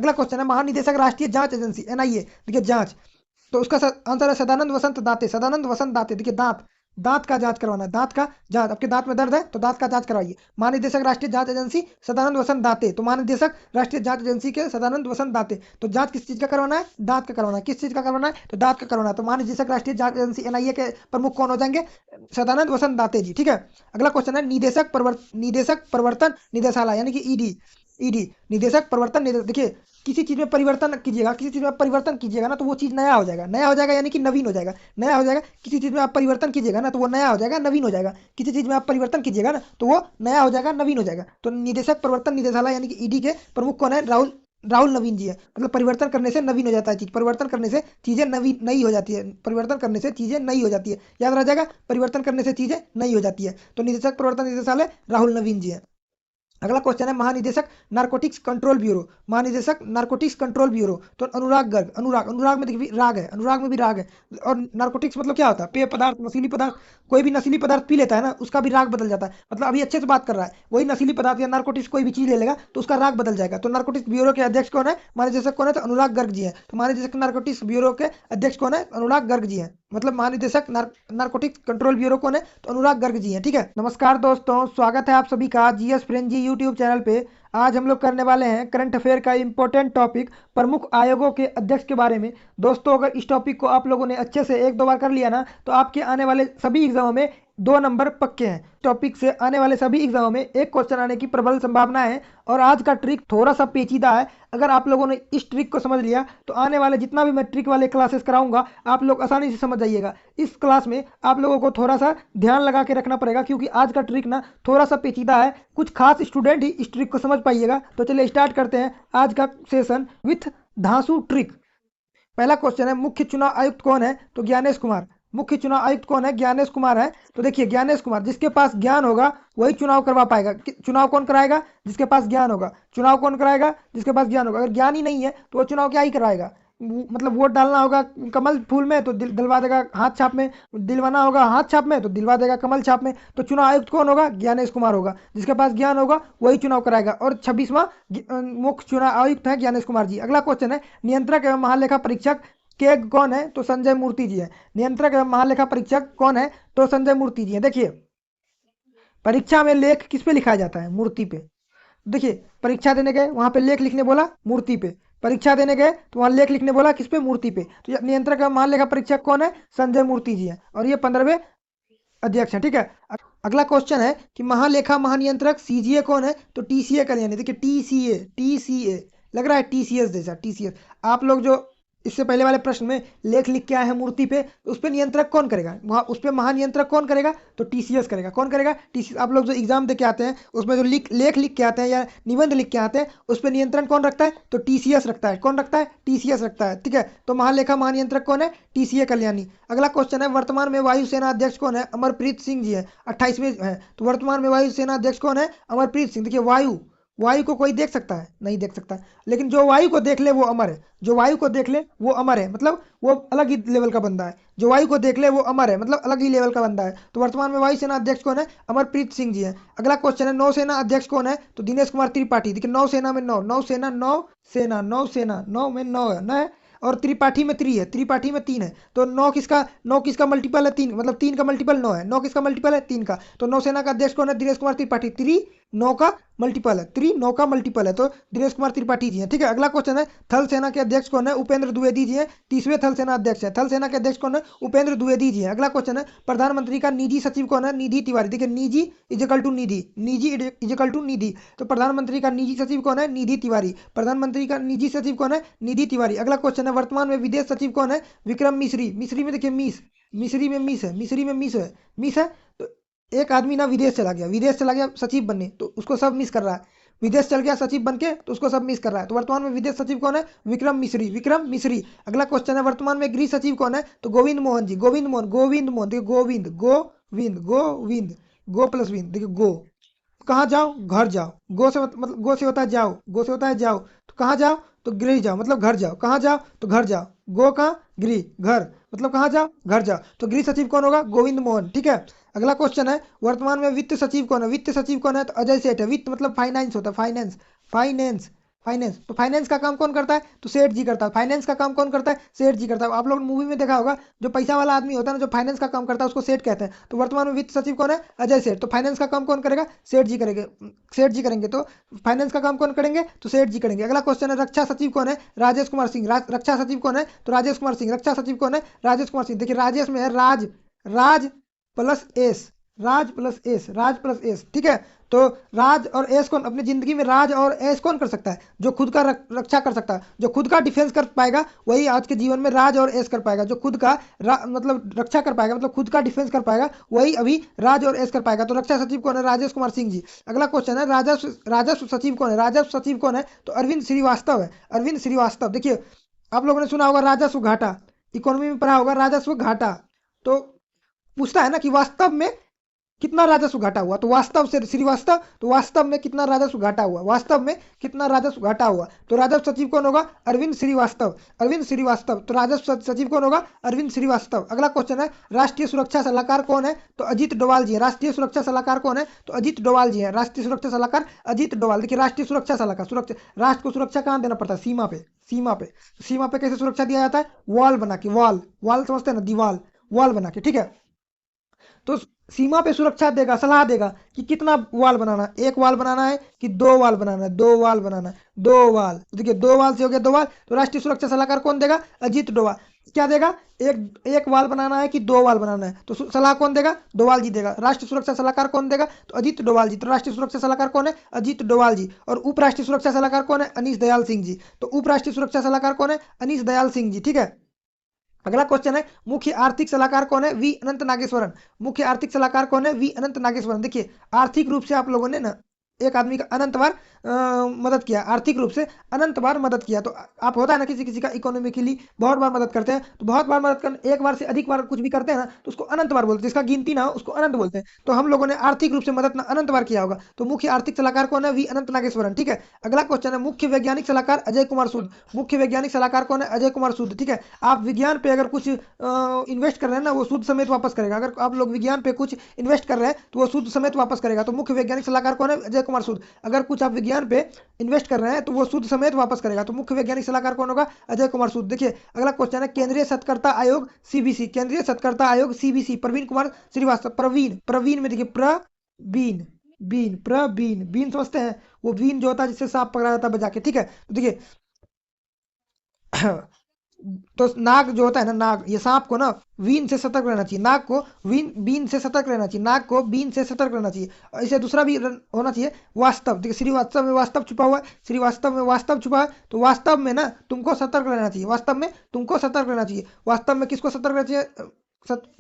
अगला क्वेश्चन है महानिदेशक राष्ट्रीय जांच एजेंसी एनआईए, देखिए जांच, तो उसका आंसर है सदानंद वसंत दाते, सदानंद वसंत दाते। देखिए दांत, दांत का जांच करवाना है, दांत का जांच, आपके दांत में दर्द है तो दांत का जांच करवाइए। महानिदेशक राष्ट्रीय जांच एजेंसी सदानंद वसंत दाते, तो महानिदेशक राष्ट्रीय जांच एजेंसी के सदानंद वसंत दाते। तो जांच किस चीज का करवाना है? दांत का करवाना है। किस चीज का करवाना है? तो दांत का करवाना है। तो महानिदेशक राष्ट्रीय जांच एजेंसी एनआईए के प्रमुख कौन हो जाएंगे? सदानंद वसंत दाते जी, ठीक है। अगला क्वेश्चन है निदेशक प्रवर्तन निदेशालय यानी कि ईडी, ईडी निदेशक प्रवर्तन देखिए किसी चीज में परिवर्तन कीजिएगा, किसी चीज में परिवर्तन कीजिएगा ना तो वो चीज नया हो जाएगा, नया हो जाएगा यानी कि नवीन हो जाएगा, नया हो जाएगा। किसी चीज में आप परिवर्तन कीजिएगा ना तो वो नया हो जाएगा, नवीन हो जाएगा। किसी चीज में आप परिवर्तन कीजिएगा ना तो वो नया हो जाएगा, नवीन हो जाएगा। तो निदेशक प्रवर्तन निदेशालय यानी कि ईडी के प्रमुख कौन है? राहुल राहुल नवीन जी है। मतलब परिवर्तन करने से नवीन हो जाता है चीज, परिवर्तन करने से चीजें नवी नई हो जाती है, परिवर्तन करने से चीजें नई हो जाती है, याद रह जाएगा, परिवर्तन करने से चीजें नई हो जाती है। तो निदेशक प्रवर्तन निदेशालय राहुल नवीन जी है। अगला क्वेश्चन है महानिदेशक नारकोटिक्स कंट्रोल ब्यूरो, महानिदेशक नारकोटिक्स कंट्रोल ब्यूरो, तो अनुराग गर्ग, अनुराग, अनुराग में देखिए राग है, अनुराग में भी राग है। और नारकोटिक्स मतलब क्या होता है? पेय पदार्थ, नशीली पदार्थ। कोई भी नशीली पदार्थ पी लेता है ना उसका भी राग बदल जाता है। मतलब अभी अच्छे से बात कर रहा है, वही नशीली पदार्थ या नारकोटिक्स कोई भी चीज ले लेगा तो उसका राग बदल जाएगा। तो नारकोटिक्स ब्यूरो के अध्यक्ष कौन है? महानिदेशक कौन है? तो अनुराग गर्ग जी है। तो महानिदेशक नारकोटिक्स ब्यूरो के अध्यक्ष कौन है? अनुराग गर्ग जी है। मतलब महानिदेशक नारकोटिक्स कंट्रोल ब्यूरो कौन है? तो अनुराग गर्ग जी है, ठीक है। नमस्कार दोस्तों, स्वागत है आप सभी का जीएस फ्रेंड जी यूट्यूब चैनल पे। आज हम लोग करने वाले हैं करंट अफेयर का इंपॉर्टेंट टॉपिक, प्रमुख आयोगों के अध्यक्ष के बारे में। दोस्तों अगर इस टॉपिक को आप लोगों ने अच्छे से एक दो बार कर लिया ना तो आपके आने वाले सभी एग्जामों में 2 नंबर पक्के हैं। टॉपिक से आने वाले सभी एग्जामों में एक क्वेश्चन आने की प्रबल संभावना है। और आज का ट्रिक थोड़ा सा पेचीदा है, अगर आप लोगों ने इस ट्रिक को समझ लिया तो आने वाले जितना भी मैं ट्रिक वाले क्लासेस कराऊंगा आप लोग आसानी से समझ जाइएगा। इस क्लास में आप लोगों को थोड़ा सा ध्यान लगा के रखना पड़ेगा क्योंकि आज का ट्रिक ना थोड़ा सा पेचीदा है, कुछ खास स्टूडेंट ही इस ट्रिक को समझ पाइएगा। तो चलिए स्टार्ट करते हैं आज का सेशन विथ धांसू ट्रिक। पहला क्वेश्चन है मुख्य चुनाव आयुक्त कौन है? तो ज्ञानेश कुमार। मुख्य चुनाव आयुक्त कौन है? ज्ञानेश कुमार है। तो देखिए ज्ञानेश कुमार, जिसके पास ज्ञान होगा वही चुनाव करवा पाएगा। चुनाव कौन कराएगा? जिसके पास ज्ञान होगा। चुनाव कौन कराएगा? जिसके पास ज्ञान होगा। अगर ज्ञान ही नहीं है तो वो चुनाव क्या ही करवाएगा? मतलब वोट डालना होगा कमल फूल में तो दिलवा देगा हाथ छाप में, दिलवाना होगा हाथ छाप में तो दिलवा देगा कमल छाप में। तो चुनाव आयुक्त कौन होगा? ज्ञानेश कुमार होगा। जिसके पास ज्ञान होगा वही चुनाव कराएगा। और 26वां मुख्य चुनाव आयुक्त है ज्ञानेश कुमार जी। अगला क्वेश्चन है नियंत्रक एवं महालेखा परीक्षक के कौन है? तो संजय मूर्ति जी है। नियंत्रक एवं महालेखा परीक्षक कौन है? तो संजय मूर्ति जी है। देखिए परीक्षा में लेख किस पे लिखा जाता है? मूर्ति पे। देखिए परीक्षा देने गए वहां पे लेख लिखने बोला, मूर्ति पे। परीक्षा देने गए तो वहां लेख लिखने बोला, किस पे? मूर्ति पे। तो नियंत्रक एवं महालेखा परीक्षक कौन है? संजय मूर्ति जी है। और ये 15वें अध्यक्ष है, ठीक है। अगला क्वेश्चन है कि महालेखा महानियंत्रक सीजीए कौन है? तो टीसीए कल्याणी। देखिए टीसीए, टीसीए लग रहा है टीसीएस जैसा, टीसीएस। आप लोग जो इससे पहले वाले प्रश्न में लेख लिख के आए हैं मूर्ति पे, उस पर नियंत्रक कौन करेगा? वहाँ उस पर महानियंत्रक कौन करेगा? तो टीसीएस करेगा। कौन करेगा? टीसीएस। आप लोग जो एग्जाम दे के आते हैं उसमें जो लेख लिख के आते हैं या निबंध लिख के आते हैं उस पर नियंत्रण कौन रखता है? तो टीसीएस रखता है। कौन रखता है? टीसीएस रखता है, ठीक है। तो महालेखा महानियंत्रक कौन है? टीसीए कल्याणी। अगला क्वेश्चन है वर्तमान में वायुसेना अध्यक्ष कौन है? अमरप्रीत सिंह जी है, 28वें है। तो वर्तमान में वायुसेना अध्यक्ष कौन है? अमरप्रीत सिंह। देखिए वायु, वायु को कोई देख सकता है? नहीं देख सकता, लेकिन जो वायु को देख ले वो अमर है। जो वायु को देख ले वो अमर है, मतलब वो अलग ही लेवल का बंदा है। जो वायु को देख ले वो अमर है, मतलब अलग ही लेवल का बंदा है। तो वर्तमान में वायुसेना अध्यक्ष कौन है? अमरप्रीत सिंह जी है। अगला क्वेश्चन है नौसेना अध्यक्ष कौन है? तो दिनेश कुमार त्रिपाठी। देखिए नौसेना में नौ, नौसेना, नौसेना, नौसेना, नौ में नौ है ना, और त्रिपाठी में त्रि है, त्रिपाठी में 3 है। तो नौ किसका मल्टीपल है? 3, मतलब 3 का मल्टीपल 9 है। 9 किसका मल्टीपल है? 3 का। तो नौसेना का अध्यक्ष कौन है? दिनेश कुमार त्रिपाठी। 3 9 का मल्टीपल है, 3 9 का मल्टीपल है, तो दिनेश कुमार त्रिपाठी जी हैं, ठीक है। अगला क्वेश्चन है थल सेना के अध्यक्ष कौन है? उपेंद्र द्विवेदी जी हैं, 30वें थल सेना अध्यक्ष है। थल सेना के अध्यक्ष कौन है? उपेंद्र द्विवेदी जी हैं। अगला क्वेश्चन है प्रधानमंत्री का निजी सचिव कौन है? निधि तिवारी। देखिए निजी इजिकल टू निधि, निजी इजिकल टू निधि। तो प्रधानमंत्री का निजी सचिव कौन है? निधि तिवारी। प्रधानमंत्री का निजी सचिव कौन है? निधि तिवारी। अगला क्वेश्चन है वर्तमान में विदेश सचिव कौन है? विक्रम मिश्री। मिश्री में देखिए मिस, मिश्री में मिस है, मिश्री में मिस है, मिस है। तो एक आदमी ना विदेश चला गया, विदेश चला गया सचिव बनने, तो उसको सब मिस कर रहा है। विदेश चल गया सचिव बन के तो उसको सब मिस कर रहा है। तो वर्तमान में विदेश सचिव कौन है? विक्रम मिश्री, विक्रम मिश्री। अगला क्वेश्चन है वर्तमान में गृह सचिव कौन है? तो गोविंद मोहन जी, गोविंद मोहन, गोविंद मोहन। देखिए गोविंद, गोविंद, गोविंद, गो प्लस विंद। देखिए गो, कहाँ जाओ? घर जाओ। गो से मतलब गो से होता है जाओ, गो से होता है जाओ। तो कहाँ जाओ? तो गृह जाओ, मतलब घर जाओ। कहाँ जाओ? तो घर जाओ। गो कहाँ? गृह, घर, मतलब कहाँ जाओ? घर जाओ। तो गृह सचिव कौन होगा? गोविंद मोहन, ठीक है। अगला क्वेश्चन है वर्तमान में वित्त सचिव कौन है? वित्त सचिव कौन है? तो अजय सेठ है। वित्त मतलब फाइनेंस होता है, फाइनेंस, फाइनेंस, फाइनेंस, तो फाइनेंस का काम कौन करता है? तो सेठ जी करता है। फाइनेंस का काम कौन करता है? सेठ जी करता है। आप लोग मूवी में देखा होगा, जो पैसा वाला आदमी होता है ना, जो फाइनेंस का काम करता है, उसको सेठ कहते हैं। तो वर्तमान में वित्त सचिव कौन है? अजय सेठ। तो फाइनेंस का काम कौन करेगा? सेठ जी करेंगे। सेठ जी करेंगे। तो फाइनेंस का काम कौन करेंगे? तो सेठ जी करेंगे। अगला क्वेश्चन है, रक्षा सचिव कौन है? राजेश कुमार सिंह। रक्षा सचिव कौन है? तो राजेश कुमार सिंह। रक्षा सचिव कौन है? राजेश कुमार सिंह। देखिए राजेश में है राज, राज प्लस एस, राज प्लस एस, राज प्लस एस, ठीक है। तो राज और एस कौन अपनी जिंदगी में, राज और एस कौन कर सकता है? जो खुद का रक्षा कर सकता है, जो खुद का डिफेंस कर पाएगा, वही आज के जीवन में राज और एस कर पाएगा। जो खुद का मतलब रक्षा कर पाएगा, मतलब खुद का डिफेंस कर पाएगा, वही अभी राज और एस कर पाएगा। तो रक्षा सचिव कौन है? राजेश कुमार सिंह जी। अगला क्वेश्चन है, राजस्व सचिव कौन है? राजस्व सचिव कौन है? तो अरविंद श्रीवास्तव है। अरविंद श्रीवास्तव। देखिए आप लोगों ने सुना होगा राजस्व घाटा, इकोनॉमी में पढ़ा होगा राजस्व घाटा। तो पूछता है ना कि वास्तव में कितना राजस्व घाटा हुआ, तो वास्तव से श्रीवास्तव, तो वास्तव में कितना राजस्व घाटा हुआ, वास्तव में कितना राजस्व घाटा हुआ। तो राजस्व सचिव कौन होगा? अरविंद श्रीवास्तव। अरविंद श्रीवास्तव। तो राजस्व सचिव कौन होगा? अरविंद श्रीवास्तव। अगला क्वेश्चन है, राष्ट्रीय सुरक्षा सलाहकार कौन है? तो अजीत डोवाल जी है। राष्ट्रीय सुरक्षा सलाहकार कौन है? तो अजीत डोवाल जी है। राष्ट्रीय सुरक्षा सलाहकार अजीत डोवाल। देखिए राष्ट्रीय सुरक्षा सलाहकार, सुरक्षा, राष्ट्र को सुरक्षा कहाँ देना पड़ता है? सीमा पे। सीमा पे, सीमा पे कैसे सुरक्षा दिया जाता है? वॉल बना के, वॉल, वॉल समझते हैं ना, दीवाल, वॉल बना के, ठीक है। तो सीमा पे सुरक्षा देगा, सलाह देगा कि कितना वाल बनाना है, एक वाल बनाना है कि दो वाल बनाना है, दो वाल बनाना है, दो वाल। तो देखिए दो वाल से हो गया दो वाल। तो राष्ट्रीय सुरक्षा सलाहकार कौन देगा? अजीत डोभाल। क्या देगा? एक वाल बनाना है कि दो वाल बनाना है, तो सलाह कौन देगा? डोभाल जी देगा। राष्ट्रीय सुरक्षा सलाहकार कौन देगा? तो अजीत डोभाल जी। तो राष्ट्रीय सुरक्षा सलाहकार कौन है? अजीत डोभाल जी। और उप राष्ट्रीय सुरक्षा सलाहकार कौन है? अनीश दयाल सिंह जी। तो उप राष्ट्रीय सुरक्षा सलाहकार कौन है? अनीश दयाल सिंह जी, ठीक है। अगला क्वेश्चन है, मुख्य आर्थिक सलाहकार कौन है? वी अनंत नागेश्वरन। मुख्य आर्थिक सलाहकार कौन है? वी अनंत नागेश्वरन। देखिए आर्थिक रूप से आप लोगों ने ना एक आदमी का अनंत बार मदद किया, आर्थिक रूप से अनंत बार मदद किया। तो आप होता है ना किसी किसी का इकोनॉमिकली बहुत बार मदद करते हैं, तो बहुत बार मदद कर, एक बार से अधिक बार कुछ भी करते हैं ना, तो उसको अनंत बार बोलते हैं। जिसका गिनती ना हो उसको अनंत बोलते हैं। तो हम लोगों ने आर्थिक रूप से मदद ना अनंत बार किया होगा। तो मुख्य आर्थिक सलाहकार कौन है? वी अनंत नागेश्वरन, ठीक है। अगला क्वेश्चन है, मुख्य वैज्ञानिक सलाहकार अजय कुमार सूद। मुख्य वैज्ञानिक सलाहकार कौन है? अजय कुमार सूद, ठीक है। आप विज्ञान पे अगर कुछ इन्वेस्ट कर रहे हैं ना, वो सूद समेत वापस करेगा। अगर आप लोग विज्ञान पे कुछ इन्वेस्ट कर रहे हैं तो वो सूद समेत वापस करेगा। तो मुख्य वैज्ञानिक सलाहकार कौन है? अजय कुमार सूद। अगर कुछ आप विज्ञान पे इन्वेस्ट कर रहे हैं तो वो सूद समेत वापस करेगा। तो मुख्य वैज्ञानिक सलाहकार कौन होगा? अजय कुमार सूद। देखिए अगला क्वेश्चन है, केंद्रीय सतर्कता आयोग सीबीसी। केंद्रीय सतर्कता आयोग सीबीसी, प्रवीण कुमार श्रीवास्तव। प्रवीण, प्रवीण में देखिए प्रवीण, बीन, प्रवीण, बीन समझते हैं? वो बीन जो होता है जिससे सांप पकड़ा जाता है बजा के, ठीक है। तो देखिए तो नाग जो होता है ना, नाग, ये सांप को ना वीन से सतर्क रहना चाहिए। नाग को बीन से सतर्क रहना चाहिए। नाग को बीन से सतर्क रहना चाहिए। और इसे दूसरा भी होना चाहिए, वास्तव। देखिए श्रीवास्तव में वास्तव छुपा हुआ है, श्रीवास्तव में वास्तव छुपा है। तो वास्तव में ना तुमको सतर्क रहना चाहिए, वास्तव में तुमको सतर्क रहना चाहिए। वास्तव में किसको सतर्क रहना चाहिए?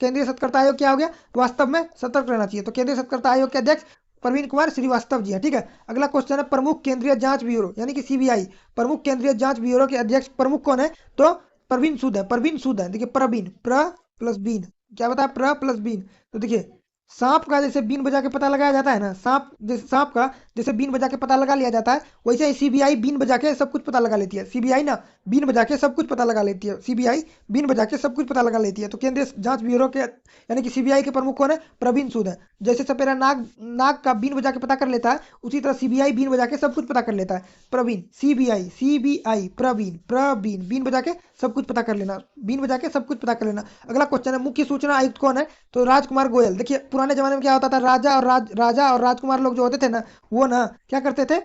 केंद्रीय सतर्कता आयोग क्या हो गया? वास्तव में सतर्क रहना चाहिए। तो केंद्रीय सतर्कता आयोग के अध्यक्ष प्रवीण कुमार श्रीवास्तव जी है, ठीक है। अगला क्वेश्चन है, प्रमुख केंद्रीय जांच ब्यूरो यानी कि सीबीआई। प्रमुख केंद्रीय जांच ब्यूरो के अध्यक्ष प्रमुख कौन है? तो प्रवीण सूद है। प्रवीण सूद है। देखिए प्रवीण, प्र प्लस बीन, क्या बताया? प्र प्लस बीन। तो देखिए सांप का जैसे बीन बजा के पता लगाया जाता है ना, सांप का जैसे बीन बजा के पता लगा लिया जाता है, वैसे ही सीबीआई बीन बजा के सब कुछ पता लगा लेती है। सीबीआई ना बीन बजा के सब कुछ पता लगा लेती है। सीबीआई बीन बजा के सब कुछ पता लगा लेती है। तो केंद्रीय जांच ब्यूरो के यानी कि सीबीआई के प्रमुख कौन है? प्रवीण सूद है। जैसे सपेरा नाग नाग का बीन बजा के पता कर लेता है, उसी तरह सीबीआई बीन बजा के सब कुछ पता कर लेता है। प्रवीण, सीबीआई, प्रवीण, प्रवीण, बीन बजा के सब कुछ पता कर लेना, बीन बजा के सब कुछ पता कर लेना। अगला क्वेश्चन है, मुख्य सूचना आयुक्त कौन है? तो राजकुमार गोयल। देखिए पुराने जमाने में क्या होता था, राजा और राजकुमार लोग जो होते थे ना, वो ना क्या करते थे,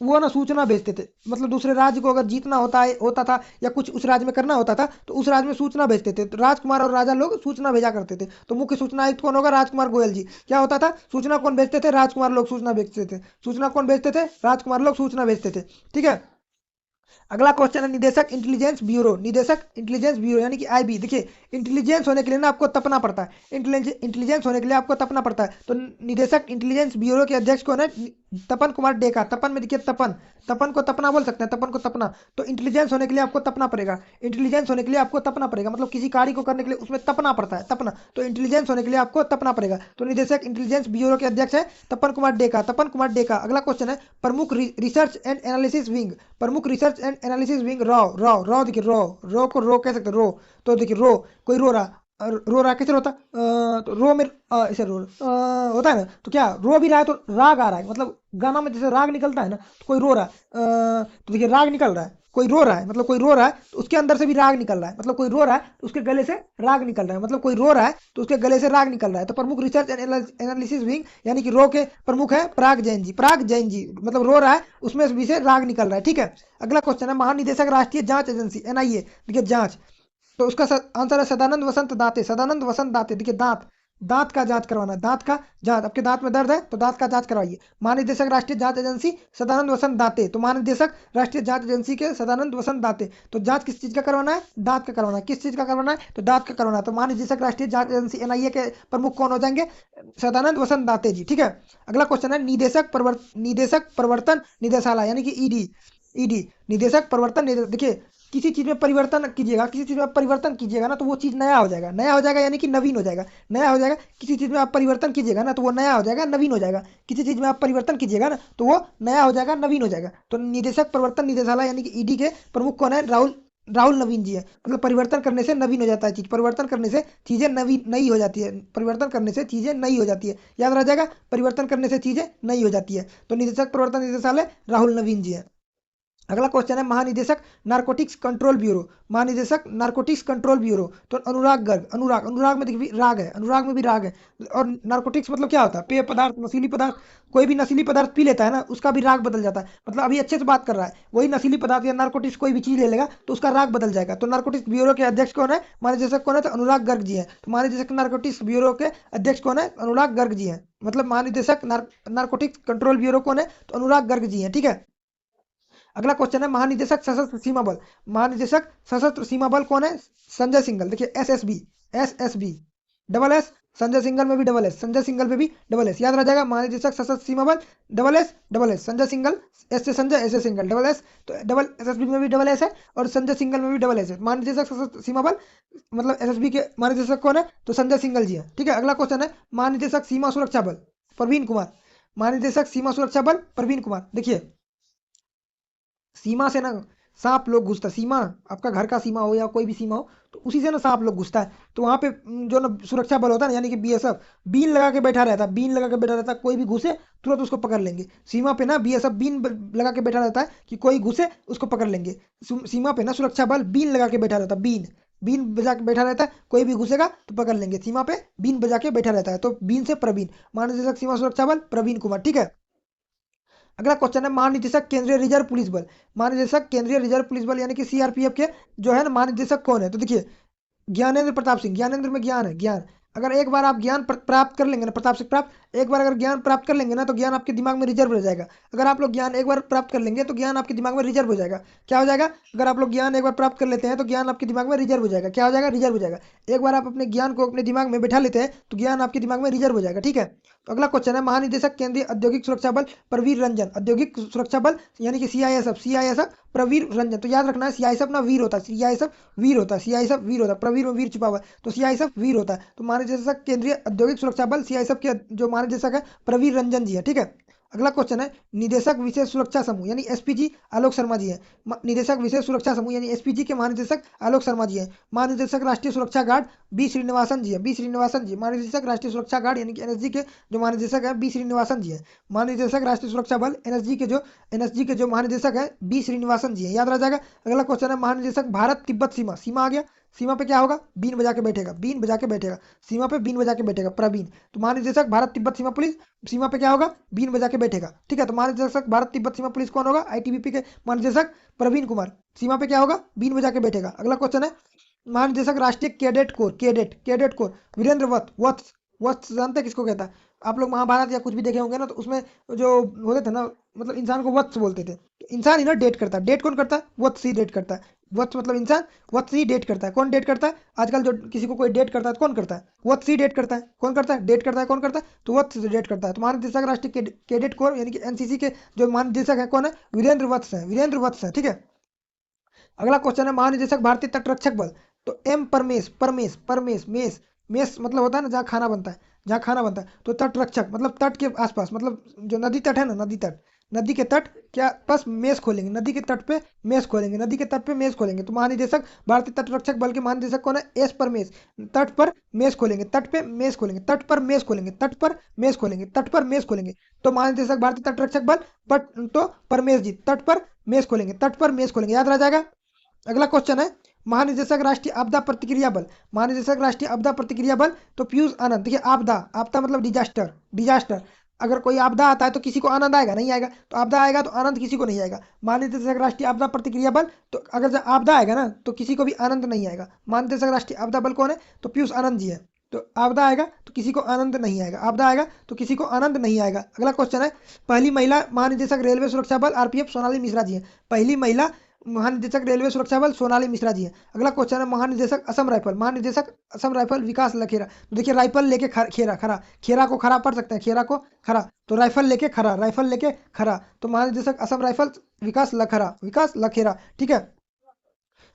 वो ना सूचना भेजते थे। मतलब दूसरे राज्य को अगर जीतना होता था या कुछ उस राज्य में करना होता था, तो उस राज्य में सूचना भेजते थे। तो राजकुमार और राजा लोग सूचना भेजा करते थे। तो मुख्य सूचना आयुक्त कौन होगा? राजकुमार गोयल जी। क्या होता था? सूचना कौन भेजते थे? राजकुमार लोग सूचना भेजते थे। सूचना कौन भेजते थे? राजकुमार लोग सूचना भेजते थे, ठीक है। अगला क्वेश्चन है, निदेशक इंटेलिजेंस ब्यूरो। निदेशक इंटेलिजेंस ब्यूरो यानी कि आईबी। देखिए इंटेलिजेंस होने के लिए ना आपको तपना पड़ता है। इंटेलिजेंस होने के लिए आपको तपना पड़ता है। तो निदेशक इंटेलिजेंस ब्यूरो के अध्यक्ष कौन है? तपन कुमार डेका। तपन में देखिए तपन, तपन को तपना बोल सकते हैं, तपन को तपना। तो इंटेलिजेंस होने के लिए आपको तपना पड़ेगा। इंटेलिजेंस होने के लिए आपको तपना पड़ेगा, मतलब किसी कार्य को करने के लिए उसमें तपना पड़ता है, तपना। तो इंटेलिजेंस होने के लिए आपको तपना पड़ेगा। तो निदेशक इंटेलिजेंस ब्यूरो के अध्यक्ष है तपन कुमार डेका, तपन कुमार डेका। अगला क्वेश्चन है, प्रमुख रिसर्च एंड एनालिसिस विंग। प्रमुख research and analysis wing raw. देखिए रॉ को रो कह सकते हैं, रो। तो देखिए रो, कोई रो रहा, रो रहा है, कैसे रोता? तो रो में ऐसे रो होता है ना, तो क्या रो भी रहा है तो राग आ रहा है, मतलब गाना में जैसे राग निकलता है ना, तो कोई रो रहा है तो देखिए राग निकल रहा है, कोई रो रहा है मतलब कोई रो रहा है तो उसके अंदर से भी राग निकल रहा है, मतलब कोई रो रहा है तो उसके गले से राग निकल रहा है, मतलब कोई रो रहा है तो उसके गले से राग निकल रहा है। तो प्रमुख रिसर्च एंड एनालिसिस विंग यानी कि रो के प्रमुख है पराग जैन जी। पराग जैन जी मतलब रो रहा है उसमें भी से राग निकल रहा है, ठीक है। अगला क्वेश्चन है महानिदेशक राष्ट्रीय जांच एजेंसी एनआईए, देखिए जांच, तो उसका आंसर है सदानंद वसंत दाते। सदानंद वसंत दाते, देखिए दांत, दांत का जांच करवाना, दांत का जांच, आपके दांत में दर्द है तो दांत का जांच करवाइए। महानिदेशक राष्ट्रीय जांच एजेंसी सदानंद वसंत दाते, तो महानिदेशक राष्ट्रीय जांच एजेंसी के सदानंद वसंत दाते। तो जांच किस चीज का करवाना है? दांत का करवाना है। किस चीज का करवाना है? तो दांत का करवाना है। तो महानिदेशक राष्ट्रीय जांच एजेंसी एनआईए के प्रमुख कौन हो जाएंगे? सदानंद वसंत दाते जी, ठीक है। अगला क्वेश्चन है निदेशक प्रवर्तन निदेशालय यानी कि ईडी। ईडी निदेशक प्रवर्तन देखिए किसी चीज में परिवर्तन कीजिएगा, किसी चीज में आप परिवर्तन कीजिएगा ना तो वो चीज नया हो जाएगा, नया हो जाएगा यानी कि नवीन हो जाएगा, नया हो जाएगा। किसी चीज में आप परिवर्तन कीजिएगा ना तो वो नया हो जाएगा, नवीन हो जाएगा। किसी चीज में आप परिवर्तन कीजिएगा ना तो वो नया हो जाएगा, नवीन हो जाएगा। तो निदेशक प्रवर्तन निदेशालय यानी कि ईडी के प्रमुख कौन है? राहुल राहुल नवीन जी है। मतलब परिवर्तन करने से नवीन हो जाता है चीज, परिवर्तन करने से चीजें नवीन नई हो जाती है, परिवर्तन करने से चीजें नई हो जाती है, याद रह जाएगा, परिवर्तन करने से चीजें नई हो जाती है। तो निदेशक प्रवर्तन निदेशालय राहुल नवीन जी है। अगला क्वेश्चन है महानिदेशक नारकोटिक्स कंट्रोल ब्यूरो। महानिदेशक नारकोटिक्स कंट्रोल ब्यूरो, तो अनुराग गर्ग। अनुराग, अनुराग में देखिए राग है, अनुराग में भी राग है। और नारकोटिक्स मतलब क्या होता है? पेय पदार्थ, नशीली पदार्थ। कोई भी नशीली पदार्थ पी लेता है ना उसका भी राग बदल जाता है। मतलब अभी अच्छे से बात कर रहा है, वही नशीली पदार्थ या नारकोटिक्स कोई भी चीज ले लेगा तो उसका राग बदल जाएगा। तो नारकोटिक्स ब्यूरो के अध्यक्ष कौन है? महानिदेशक कौन है? तो अनुराग गर्ग जी है। तो महानिदेशक नारकोटिक्स ब्यूरो के अध्यक्ष कौन है? अनुराग गर्ग जी है। मतलब महानिदेशक नारकोटिक्स कंट्रोल ब्यूरो कौन है? तो अनुराग गर्ग जी है, ठीक है। अगला क्वेश्चन है महानिदेशक सशस्त्र सीमा बल। महानिदेशक सशस्त्र सीमा बल कौन है? संजय सिंघल। देखिए SSB, SSB double S, Sanjay Singhal में भी डबल एस, संजय सिंघल में भी डबल एस, याद रह जाएगा। महानिदेशक सशस्त्र सीमा बल double S, Sanjay Singhal, S से संजय, एस से सिंघल, डबल एस। तो डबल एसएसबी में भी डबल एस है और संजय सिंघल में भी डबल एस है। महानिदेशक सशस्त्र सीमा बल मतलब एसएसबी के महानिदेशक कौन है? तो संजय सिंघल जी है, ठीक है। अगला क्वेश्चन है महानिदेशक सीमा सुरक्षा बल प्रवीण कुमार। महानिदेशक सीमा सुरक्षा बल प्रवीण कुमार, देखिए सीमा से ना सांप लोग घुसता, सीमा आपका घर का सीमा हो या कोई भी सीमा हो तो उसी से ना सांप लोग घुसता है। तो वहां पे जो ना सुरक्षा बल होता है ना यानी कि बीएसएफ बीन लगा के बैठा रहता है, बीन लगा के बैठा रहता है, कोई भी घुसे तुरंत उसको पकड़ लेंगे। सीमा पे ना बीएसएफ बीन लगा के बैठा रहता है कि कोई घुसे उसको पकड़ लेंगे। सीमा पे ना सुरक्षा बल बीन लगा के बैठा रहता है, बीन बीन बजा के बैठा रहता है, कोई भी घुसेगा तो पकड़ लेंगे। सीमा पे बीन बजा के बैठा रहता है, तो बीन से प्रवीण, महानिदेशक सीमा सुरक्षा बल प्रवीण कुमार, ठीक है। अगला क्वेश्चन है महानिदेशक केंद्रीय रिजर्व पुलिस बल। महानिदेशक केंद्रीय रिजर्व पुलिस बल यानी कि सीआरपीएफ के जो है ना महानिदेशक कौन है? तो देखिए ज्ञानेंद्र प्रताप सिंह। ज्ञानेंद्र में ज्ञान है, ज्ञान। अगर एक बार आप ज्ञान प्राप्त कर लेंगे ना, प्रताप से प्राप्त, एक बार अगर ज्ञान प्राप्त कर लेंगे ना तो ज्ञान आपके दिमाग में रिजर्व रह जाएगा। अगर आप लोग ज्ञान एक बार प्राप्त कर लेंगे तो ज्ञान आपके दिमाग में रिजर्व हो जाएगा। क्या हो जाएगा? अगर आप लोग ज्ञान एक बार प्राप्त कर लेते हैं तो ज्ञान आपके दिमाग में रिजर्व हो जाएगा। क्या हो जाएगा? रिजर्व हो जाएगा। एक बार आप अपने ज्ञान को अपने दिमाग में बैठा लेते हैं तो ज्ञान आपके दिमाग में रिजर्व हो जाएगा, ठीक है। तो अगला क्वेश्चन है महानिदेशक केंद्रीय औद्योगिक सुरक्षा बल प्रवीर रंजन। औद्योगिक सुरक्षा बल यानी कि सीआईएसएफ, सीआईएसएफ प्रवीर रंजन। तो याद रखना है सीआईएसएफ ना वीर होता है, सीआईएसएफ वीर होता है, सीआईएसएफ वीर होता है, प्रवीर में वीर छुपा हुआ है तो सीआईएसएफ वीर होता है। तो महानिदेशक केंद्रीय औद्योगिक सुरक्षा बल सीआईएसएफ के जो महानिदेशक है प्रवीर रंजन जी है, ठीक है। अगला क्वेश्चन है निदेशक विशेष सुरक्षा समूह यानी एसपीजी आलोक शर्मा जी है। निदेशक विशेष सुरक्षा समूह यानी एसपीजी के महानिदेशक आलोक शर्मा जी है। महानिदेशक राष्ट्रीय सुरक्षा गार्ड बी श्रीनिवासन जी है, बी श्रीनिवासन जी। महानिदेशक राष्ट्रीय सुरक्षा गार्ड यानी कि एनएसजी के जो महानिदेशक है बी श्रीनिवासन जी है। महानिदेशक राष्ट्रीय सुरक्षा बल एनएसजी के जो महानिदेशक है बी श्रीनिवासन जी है, याद रह जाएगा। अगला क्वेश्चन है महानिदेशक भारत तिब्बत सीमा। सीमा आ गया, सीमा पे क्या होगा? बीन बजा के बैठेगा, बीन बजा के बैठेगा, सीमा पे बीन बजा के बैठेगा प्रवीण। तो महानिदेशक भारत तिब्बत सीमा पुलिस सीमा पे क्या होगा? बीन बजा के बैठेगा, ठीक है। तो महानिदेशक भारत तिब्बत सीमा पुलिस कौन होगा? आईटीबीपी के महानिदेशक प्रवीण कुमार। सीमा पे क्या होगा? बीन बजा के बैठेगा। अगला क्वेश्चन है महानिदेशक राष्ट्रीय cadet corps, cadet corps Virendra Vats. Vats जानते हैं किसको कहता है? आप लोग महाभारत या कुछ भी देखे होंगे ना तो उसमें जो होते थे ना मतलब इंसान को वत्स बोलते थे। इंसान ही ना डेट करता है, डेट कौन करता है? वत्स ही डेट करता है। वत्स मतलब इंसान, वत्स ही डेट करता है। कौन डेट करता है? आजकल जो किसी को कोई डेट करता है तो कौन करता है? वत्स ही डेट करता है। कौन करता है? डेट करता है। कौन करता है? तो वत्स डेट करता है। तो महानिदेशक राष्ट्रीय कैडेट कोर यानी कि एनसीसी के जो महानिदेशक है कौन है? वीरेंद्र वत्स है, वीरेंद्र वत्स है, ठीक है। अगला क्वेश्चन है महानिदेशक भारतीय तटरक्षक बल। तो M Paramesh, Paramesh Paramesh mess, mess मतलब होता है ना जहाँ खाना बनता है, जहाँ खाना बनता है। तो तटरक्षक मतलब तट के आसपास, मतलब जो नदी तट है ना, नदी तट, नदी के तट क्या बस मेस खोलेंगे, नदी के तट पे मेस खोलेंगे, नदी के तट पे मेस खोलेंगे। तो महानिदेशक भारतीय तट रक्षक बल के महानिदेशक कौन है? एस पर मेस। तट पर मेस खोलेंगे, तट पे मेस खोलेंगे, तट पर मेस खोलेंगे, तट पर मेस खोलेंगे, तट पर मेस खोलेंगे। तो महानिदेशक भारतीय तट रक्षक बल बट तो परमेश जी तट पर मेस खोलेंगे, तट पर मेस खोलेंगे, याद रह जाएगा। अगला क्वेश्चन है महानिदेशक राष्ट्रीय आपदा प्रतिक्रिया बल, महानिदेशक राष्ट्रीय आपदा प्रतिक्रिया बल तो पीयूष आनंद। देखिए आपदा, आपदा मतलब डिजास्टर, डिजास्टर। अगर कोई आपदा आता है तो किसी को आनंद आएगा? नहीं आएगा। तो आपदा आएगा तो आनंद किसी को नहीं आएगा। महानिदेशक राष्ट्रीय आपदा प्रतिक्रिया बल, तो अगर जब आपदा आएगा ना तो किसी को भी आनंद नहीं आएगा। महानिदेशक राष्ट्रीय आपदा बल कौन है? तो पीयूष आनंद जी है। तो आपदा आएगा तो किसी को आनंद नहीं आएगा, आपदा आएगा तो किसी को आनंद नहीं आएगा। अगला क्वेश्चन है पहली महिला महानिदेशक रेलवे सुरक्षा बल आरपीएफ सोनाली मिश्रा जी है। पहली महिला महानिदेशक रेलवे सुरक्षा बल सोनाली मिश्रा जी है। अगला क्वेश्चन है महानिदेशक असम राइफल, महानिदेशक असम राइफल विकास लखेरा। तो देखिए राइफल लेके खेरा, खरा, खेरा को खरा पढ़ सकते हैं, खेरा को खरा, तो राइफल लेके खरा, राइफल लेके खरा, तो महानिदेशक असम राइफल विकास लखरा, विकास लखेरा, ठीक है।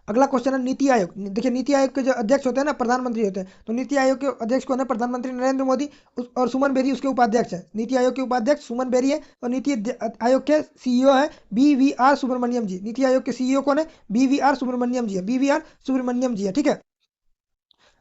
अगला क्वेश्चन है नीति आयोग। देखिए नीति आयोग के जो अध्यक्ष होते हैं ना प्रधानमंत्री होते हैं, तो नीति आयोग के अध्यक्ष कौन है? प्रधानमंत्री नरेंद्र मोदी। और सुमन बेरी उसके उपाध्यक्ष है। नीति आयोग के उपाध्यक्ष सुमन बेरी है और नीति आयोग के सीईओ है BVR सुब्रमण्यम जी। नीति आयोग के सीईओ कौन है? BVR सुब्रमण्यम जी है, BVR सुब्रमण्यम जी है, ठीक है।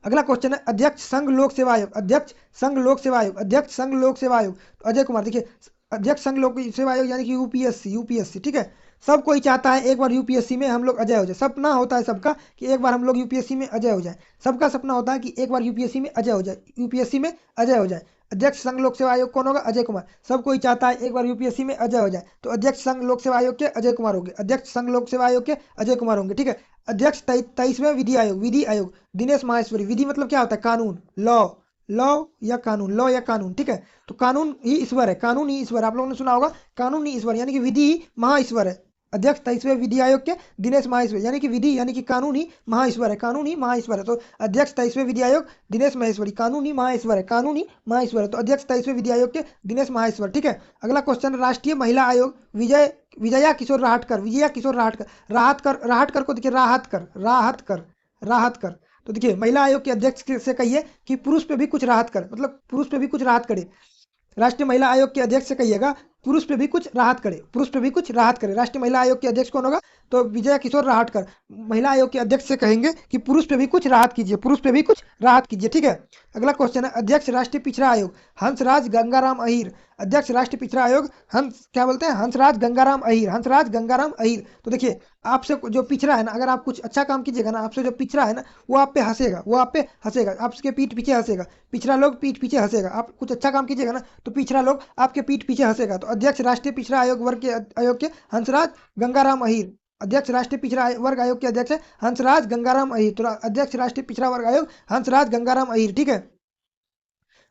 अगला क्वेश्चन है अध्यक्ष संघ लोक सेवा आयोग, अध्यक्ष संघ लोक सेवा आयोग, अध्यक्ष संघ लोक सेवा आयोग तो अजय कुमार। देखिए अध्यक्ष संघ लोक सेवा आयोग यानी कि यूपीएससी, यूपीएससी, ठीक है। सब कोई चाहता है एक बार यूपीएससी में हम लोग अजय हो जाए, सपना होता है सबका कि एक बार हम लोग यूपीएससी में अजय हो जाए, सबका सपना होता है कि एक बार यूपीएससी में अजय हो जाए, यूपीएससी में अजय हो जाए। अध्यक्ष संघ लोक सेवा आयोग कौन होगा? अजय कुमार। सब कोई चाहता है एक बार यूपीएससी में अजय हो जाए, तो अध्यक्ष संघ लोक सेवा आयोग के अजय कुमार होंगे, अध्यक्ष संघ लोक सेवा आयोग के अजय कुमार होंगे, ठीक है। अध्यक्ष 23वें विधि आयोग, विधि आयोग दिनेश माहेश्वरी। विधि मतलब क्या होता है? कानून, लॉ, लॉ या कानून, लॉ या कानून, ठीक है। तो कानून ही ईश्वर है, कानून ही ईश्वर, आप लोगों ने सुना होगा कानून ही ईश्वर, यानी कि विधि ही महाईश्वर है। अध्यक्ष 23वें विधि आयोग के दिनेश माहेश्वरी, यानी कि विधि यानी कि कानून ही महाईश्वर है, कानून ही महाईश्वर है। तो अध्यक्ष 23वें विधि आयोग दिनेश माहेश्वरी, कानून ही महाईश्वर है, कानून ही महाईश्वर है। तो अध्यक्ष 23वें विधि आयोग के दिनेश माहेश्वर, ठीक है। अगला क्वेश्चन राष्ट्रीय महिला आयोग विजया किशोर राहटकर, विजया किशोर राहटकर, राहटकर को देखिए राहत कर, राहत कर, राहत कर। तो देखिए महिला आयोग के अध्यक्ष से कहिए कि पुरुष पे भी कुछ राहत कर, मतलब पुरुष पे भी कुछ राहत करे। राष्ट्रीय महिला आयोग के अध्यक्ष से कहिएगा पुरुष पे भी कुछ राहत करे, पुरुष पे भी कुछ राहत करे। राष्ट्रीय महिला आयोग के अध्यक्ष कौन होगा? तो विजया किशोर राहटकर। महिला आयोग के अध्यक्ष से कहेंगे कि पुरुष पे भी कुछ राहत कीजिए, पुरुष पे भी कुछ राहत कीजिए, ठीक है। अगला क्वेश्चन है अध्यक्ष राष्ट्रीय पिछड़ा आयोग हंसराज गंगाराम अहीर। अध्यक्ष राष्ट्रीय पिछड़ा आयोग हंस क्या बोलते हैं? हंसराज गंगाराम अहीर, हंसराज गंगाराम अहीर। तो देखिए आपसे जो पिछड़ा है ना, अगर आप कुछ अच्छा काम कीजिएगा ना, आपसे जो पिछड़ा है ना वो आप पे हंसेगा, वो आप पे हंसेगा, आपके पीठ पीछे हंसेगा। पिछड़ा लोग पीठ पीछे हंसेगा। आप कुछ अच्छा काम कीजिएगा ना तो पिछड़ा लोग आपके पीठ पीछे हंसेगा। तो अध्यक्ष राष्ट्रीय पिछड़ा आयोग वर्ग के आयोग के हंसराज गंगाराम अहीर। अध्यक्ष राष्ट्रीय पिछड़ा वर्ग आयोग के अध्यक्ष है हंसराज गंगाराम अहीर। तो अध्यक्ष राष्ट्रीय पिछड़ा वर्ग आयोग हंसराज गंगाराम अहीर, ठीक है।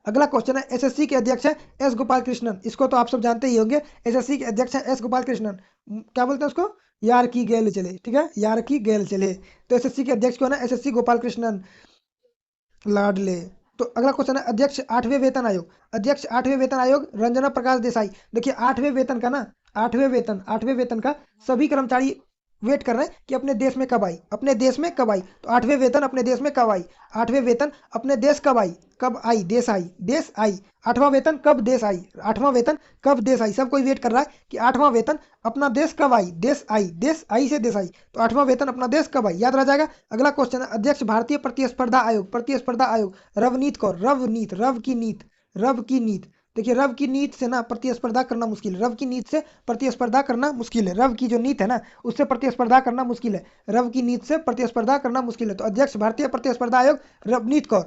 अगला क्वेश्चन है एसएससी के अध्यक्ष है एस गोपाल कृष्णन। इसको तो आप सब जानते ही होंगे। एसएससी के अध्यक्ष है एस गोपाल कृष्णन। क्या बोलते हैं उसको? यार की गैल चले, ठीक है, यार की गैल चले। तो एसएससी के अध्यक्ष कौन है? एसएससी गोपाल कृष्णन लाडले। तो अगला क्वेश्चन है अध्यक्ष 8वें वेतन आयोग, अध्यक्ष 8वें वेतन आयोग रंजना प्रकाश देसाई। देखिए 8वें वेतन का ना, 8वें वेतन का सभी कर्मचारी वेट कर रहे हैं कि अपने देश में कब आई, अपने देश में कब आई। तो 8वें वेतन अपने देश में कब आई, 8वें वेतन अपने देश कब आई, कब आई, देश आई, देश आई। 8वां वेतन कब देश आई, 8वां वेतन कब देश आई। सब कोई वेट कर रहा है कि 8वां वेतन अपना देश कब आई, देश आई, देश आई से देश आई। तो 8वां वेतन अपना देश कब आई, याद रह जाएगा। अगला क्वेश्चन है अध्यक्ष भारतीय प्रतिस्पर्धा आयोग, प्रतिस्पर्धा आयोग रवनीत कौर, रवनीत, रव की नीत, रव की नीत। देखिए रव की नीत से ना प्रतिस्पर्धा करना मुश्किल है, रव की नीत से प्रतिस्पर्धा करना मुश्किल है। रव की जो नीत है ना उससे प्रतिस्पर्धा करना मुश्किल है, रव की नीत से प्रतिस्पर्धा करना मुश्किल है। तो अध्यक्ष भारतीय प्रतिस्पर्धा आयोग रवनीत कौर।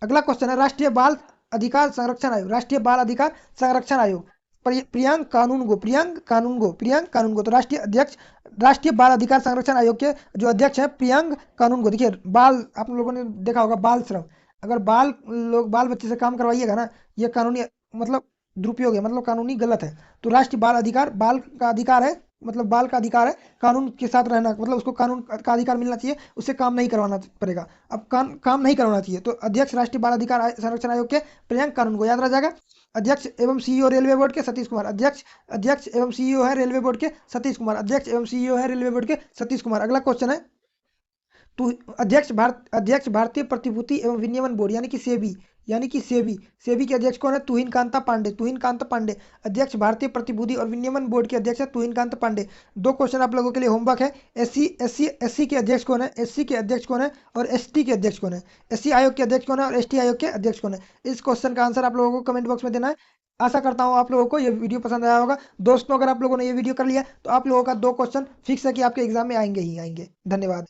अगला क्वेश्चन है राष्ट्रीय बाल अधिकार संरक्षण आयोग, राष्ट्रीय बाल अधिकार संरक्षण आयोग प्रियंक कानूनगो, प्रियंक कानूनगो, प्रियंक कानूनगो। तो राष्ट्रीय अध्यक्ष राष्ट्रीय बाल अधिकार संरक्षण आयोग के जो अध्यक्ष है प्रियंक कानूनगो। देखिए बाल आप लोगों ने देखा होगा बाल श्रम, अगर बाल बच्चे से काम करवाइएगा ना ये कानूनी मतलब दुरुपयोग है, मतलब कानूनी गलत है। तो राष्ट्रीय बाल अधिकार, बाल का अधिकार है, मतलब बाल का अधिकार है कानून के साथ रहना, मतलब उसको कानून का अधिकार मिलना चाहिए, उससे काम नहीं करवाना पड़ेगा। अब काम नहीं करवाना चाहिए। तो अध्यक्ष राष्ट्रीय बाल अधिकार संरक्षण आयोग के प्रियंक कानून को, याद रह जाएगा। अध्यक्ष एवं सीईओ रेलवे बोर्ड के सतीश कुमार, अध्यक्ष एवं सीईओ है रेलवे बोर्ड के सतीश कुमार, अध्यक्ष एवं सीईओ है रेलवे बोर्ड के सतीश कुमार। अगला क्वेश्चन है तो अध्यक्ष भारतीय प्रतिभूति एवं विनियमन बोर्ड यानी कि सेबी, यानी कि सेबी। सेबी के अध्यक्ष कौन है? तुहिन कांता पांडे। तुहिन कांत पांडे अध्यक्ष भारतीय प्रतिभूति और विनियमन बोर्ड के अध्यक्ष है तुहिन कांत पांडे। दो क्वेश्चन आप लोगों के लिए होमवर्क है। एससी के अध्यक्ष कौन है? एससी के अध्यक्ष कौन है और एसटी के अध्यक्ष कौन है? एससी आयोग के अध्यक्ष कौन है और एसटी आयोग के अध्यक्ष कौन है? इस क्वेश्चन का आंसर आप लोगों को कमेंट बॉक्स में देना है। आशा करता हूँ आप लोगों को ये वीडियो पसंद आया होगा। दोस्तों, अगर आप लोगों ने ये वीडियो कर लिया तो आप लोगों का 2 क्वेश्चन फिक्स है कि आपके एग्जाम में आएंगे ही आएंगे। धन्यवाद।